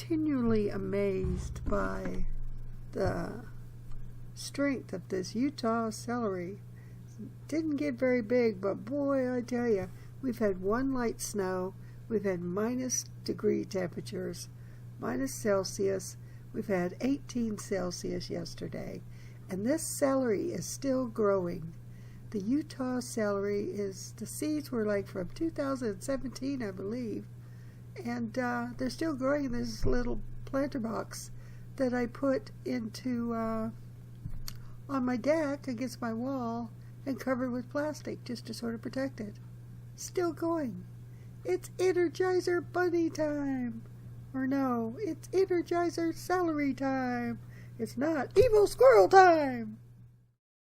continually amazed by the strength of this Utah celery. Didn't get very big, but boy, I tell you, we've had one light snow, we've had -degree temperatures, -Celsius, we've had 18 Celsius yesterday, and this celery is still growing. The Utah celery the seeds were like from 2017, I believe, and they're still growing in this little planter box that I put into on my deck against my wall and covered with plastic just to sort of protect it. Still going. It's Energizer bunny time. Or no, it's Energizer celery time. It's not evil squirrel time.